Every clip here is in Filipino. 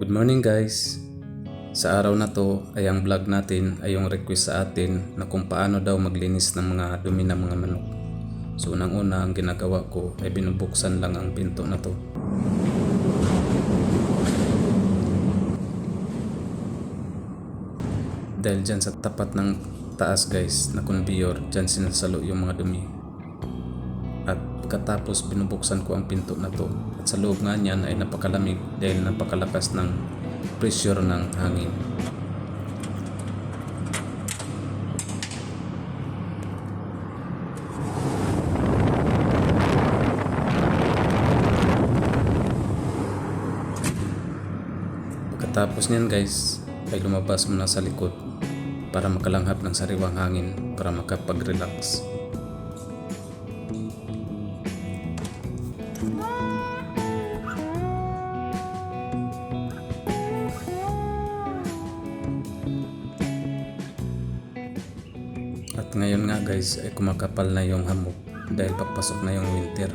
Good morning guys! Sa araw na to ay ang vlog natin ay yung request sa atin na kung paano daw maglinis ng mga dumi ng mga manok. So unang-una ang ginagawa ko ay binubuksan lang ang pinto na to. Dahil dyan sa tapat ng taas guys na conveyor, dyan sinasalo yung mga dumi. At pagkatapos binubuksan ko ang pinto na to, at sa loob nga niyan ay napakalamig dahil napakalakas ng pressure ng hangin. Pagkatapos niyan guys ay lumabas muna sa likod para makalanghap ng sariwang hangin para makapag-relax. At ngayon nga guys ay kumakapal na yung hamog dahil papasok na yung winter.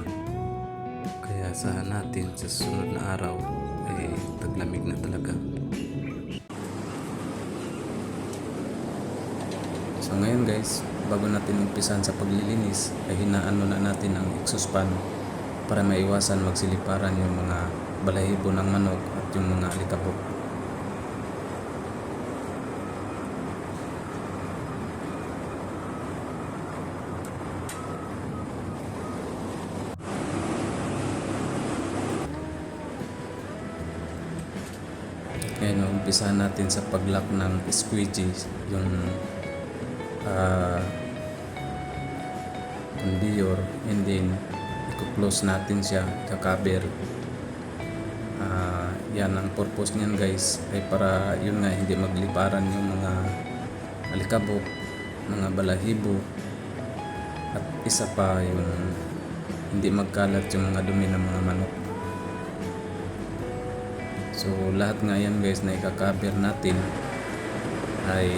Kaya asahan natin sa susunod na araw ay taglamig na talaga. So ngayon guys, bago natin umpisan sa paglilinis ay hinaan muna natin ang exhaust fan para maiwasan magsiliparan yung mga balahibo ng manok at yung mga alikabok. Ngayon, umpisahan natin sa pag-lock ng squeegee, yung conveyor, and then i-close natin siya, i-cover. Yan ang purpose niyan guys, ay para yun nga hindi magliparan yung mga alikabok, mga balahibo, at isa pa yung hindi magkalat yung mga dumi ng mga manok. So lahat nga yan guys na i-cover natin ay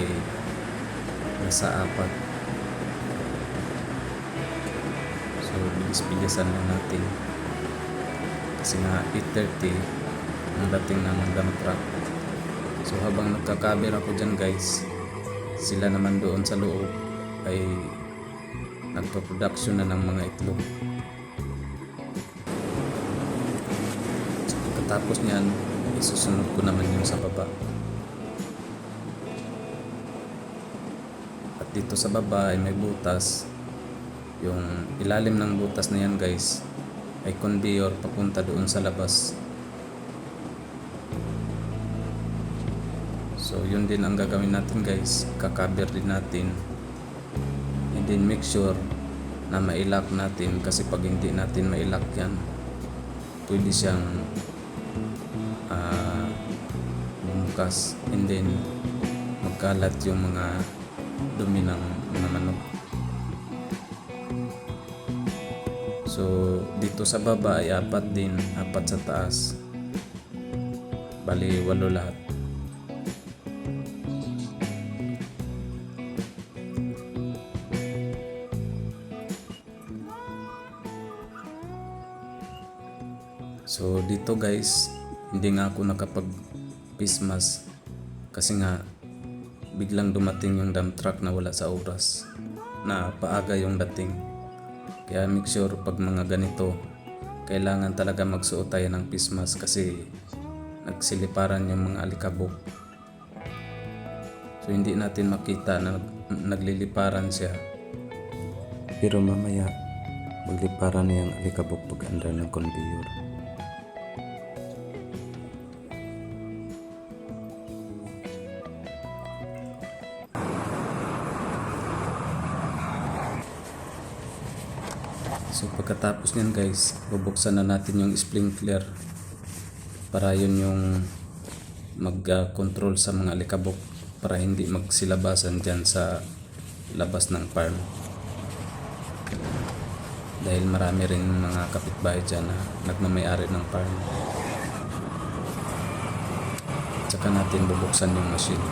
nasa 4. So bilis-bilisan lang natin kasi nga 8:30 ang dating ng dump truck. So habang nagka-cover ako dyan guys, sila naman doon sa loob ay nagpa-production na ng mga itlog. So pagkatapos nyan, isusunod ko naman yung sa baba. At dito sa baba ay may butas. Yung ilalim ng butas na yan guys ay conveyor papunta doon sa labas. So yun din ang gagawin natin guys, kakaber din natin, and then make sure na mailock natin, kasi pag hindi natin mailock yan, pwede siyang bumukas and then magkalat yung mga dumi ng mga manok. So dito sa baba ay 4 din, 4 sa taas, bali 8 lahat. So dito guys, hindi nga ako nakapag face mask kasi nga biglang dumating yung dump truck na wala sa oras, na paaga yung dating. Kaya make sure pag mga ganito kailangan talaga magsuot tayo ng face mask kasi nagsiliparan yung mga alikabok. So hindi natin makita na nagliliparan siya, pero mamaya magliparan na yung alikabok pag under ng conveyor. So pagkatapos niyan guys, bubuksan na natin yung sprinkler para yun yung mag-control sa mga alikabok para hindi magsilabasan dyan sa labas ng farm. Dahil marami rin mga kapitbahay dyan na nagmamayari ng farm. Tsaka natin bubuksan yung machine.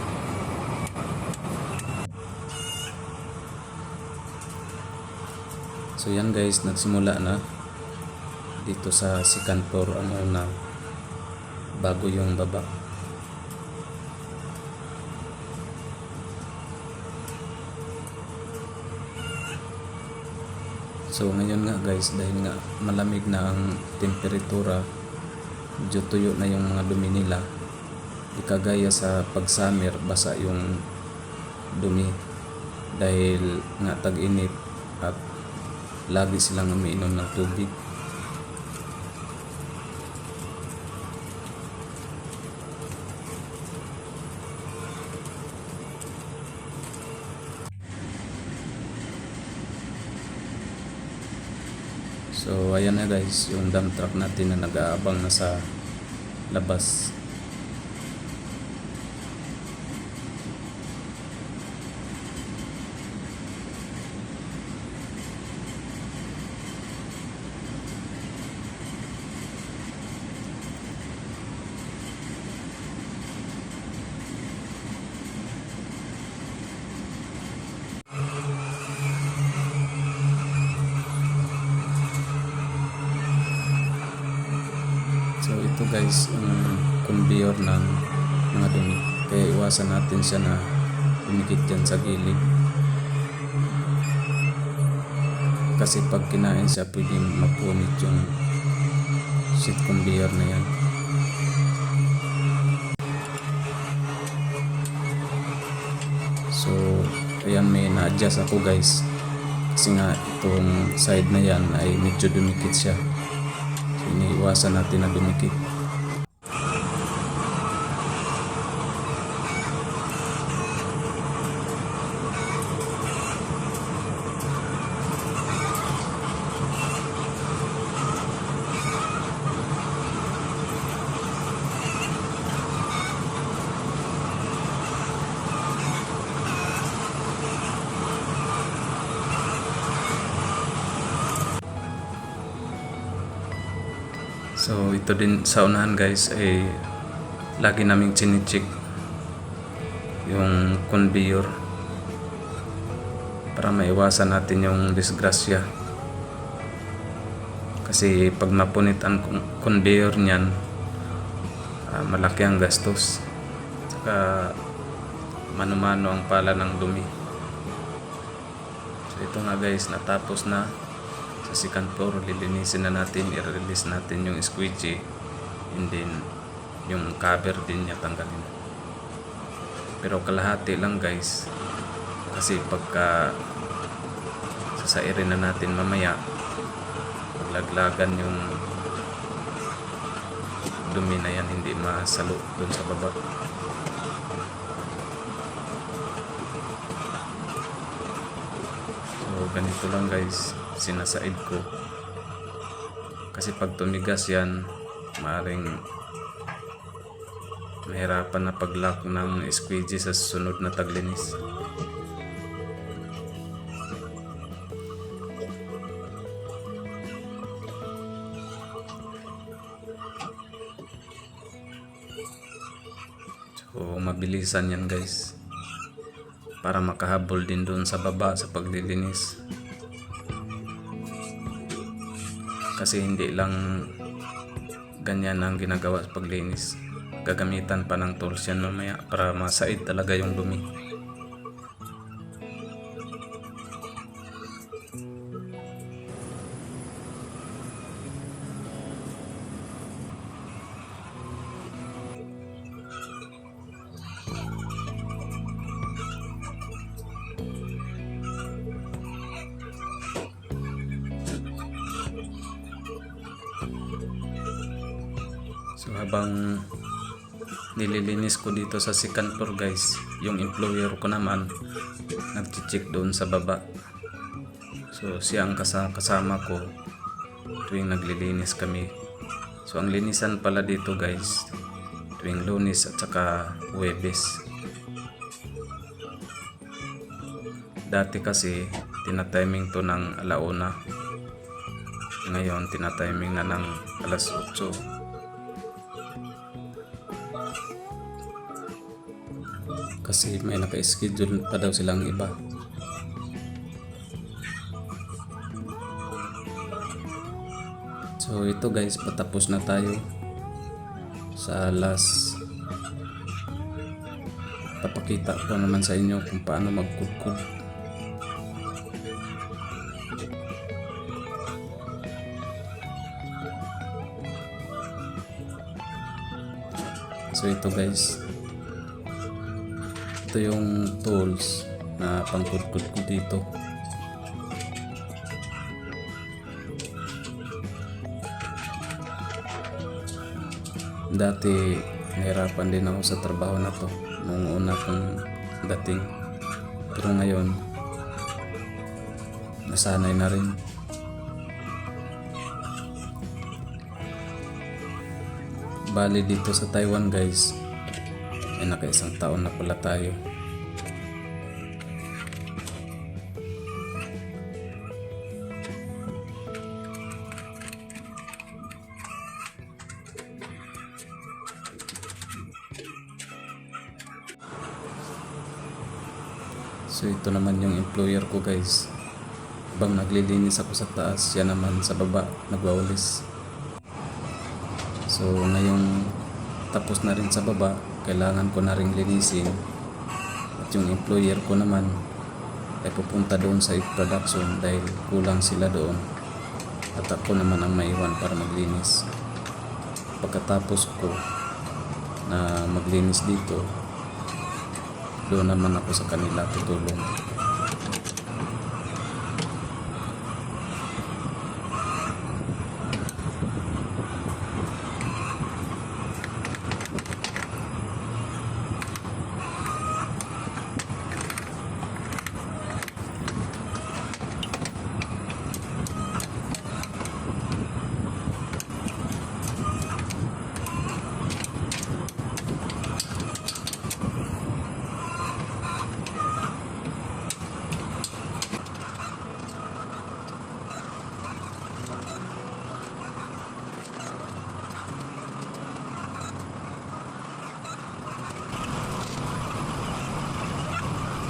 So yan guys, nagsimula na dito sa second floor ang una bago yung baba. So ngayon nga guys, dahil nga malamig na ang temperatura, medyo tuyo na yung mga dumi nila, di kagaya sa pag summer basa yung dumi dahil nga tag-init at lagi silang umiinom ng tubig. So ayan na guys, yung dump truck natin na nag-aabang na sa labas. So ito guys, yung conveyor ng mga dumi, kaya iwasan natin siya na dumikit dyan sa gilid, kasi pag kinain siya pwedeng mapunit yung sheet conveyor na yan. So ayan, may na-adjust ako guys, kasi nga itong side na yan ay medyo dumikit siya. So iniiwasan natin na dumikit. So ito din sa unahan guys, ay lagi naming chinicheck yung conveyor para maiwasan natin yung disgrasya, kasi pag mapunit ang conveyor niyan, malaki ang gastos, saka mano-mano ang pala ng dumi. So ito nga guys, natapos na. Sa second floor, lilinisin na natin, i-release natin yung squeegee, and then yung cover din niya tanggalin. Pero kalahati lang guys, kasi pagka sasairin na natin mamaya, maglaglagan yung dumi na yan, hindi masalo dun sa baba. So ganito lang guys, sinasaid ko, kasi pag tumigas yan, maaaring mahirapan na pag-lock ng squeegee sa susunod na taglinis. So mabilisan yan guys, para makahabol din doon sa baba sa paglilinis. Kasi hindi lang ganyan ang ginagawa sa paglinis, gagamitan pa ng tools yan mamaya para masaid talaga yung dumi. So habang nililinis ko dito sa second floor guys, yung employer ko naman nag-check doon sa baba. So siya ang kasama ko tuwing naglilinis kami. So ang linisan pala dito guys, tuwing Lunes at saka Huwebes. Dati kasi tinatiming to ng 1:00, ngayon tinatiming na ng 8:00. Kasi may naka-schedule pa daw silang iba. So ito guys, patapos na tayo sa last. Papakita ko naman sa inyo kung paano magkudkod. So ito guys, ito yung tools na pangkudkod ko dito. Dati nahirapan din ako sa trabaho na to nung una kong dating, pero ngayon nasanay na rin. Bali dito sa Taiwan guys ay naka-isang taon na pala tayo. So ito naman yung employer ko guys. Habang naglilinis ako sa taas, siya naman sa baba nagwawalis. So ngayong tapos na rin sa baba, kailangan ko na rin linisin. At yung employer ko naman ay pupunta doon sa production dahil kulang sila doon. At ako naman ang maiwan para maglinis. Pagkatapos ko na maglinis dito, doon naman ako sa kanila tutulong.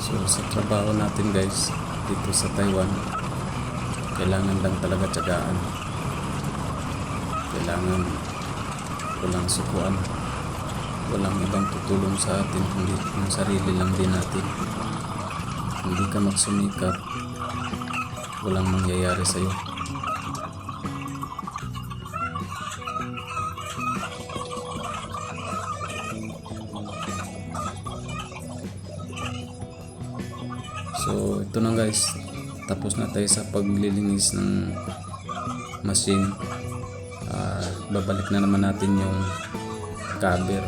So sa trabaho natin guys dito sa Taiwan, kailangan lang talaga tiyagaan. Kailangan walang sukuan, walang ibang tutulong sa atin kundi yung sarili lang din natin. Hindi ka magsumikap, walang mangyayari sa'yo. So ito na guys, tapos na tayo sa paglilinis ng machine. Babalik na naman natin yung cover.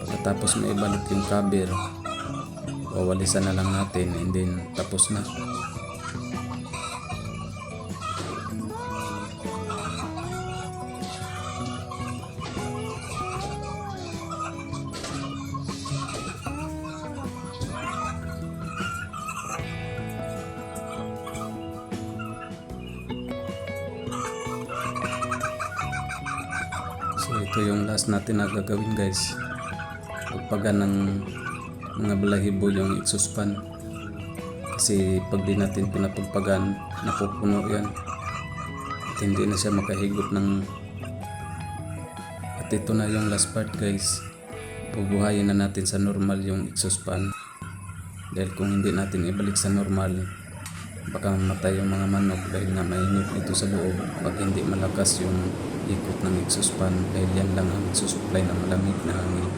Pagkatapos na ibalik yung cover, wawalisan na lang natin and then tapos na. So ito yung last natin na gagawin guys. Pagpagan ng mga balahibo yung exhaust fan. Kasi pag di natin pinapagpagan, napupuno yan. At hindi na siya makahigop ng... At ito na yung last part guys. Bubuhayin na natin sa normal yung exhaust fan. Dahil kung hindi natin ibalik sa normal, baka mamatay yung mga manok dahil nga mainit ito sa loob pag hindi malakas yung ikot ng exhaust fan, dahil yan lang ang susupply ng malamig na hangin.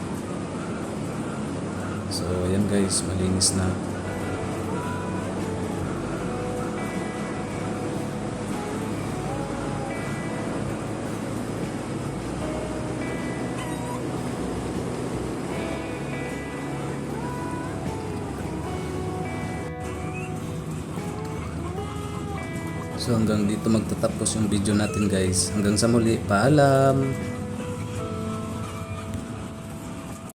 So ayan guys, malinis na. So hanggang dito magtatapos yung video natin guys. Hanggang sa muli, paalam!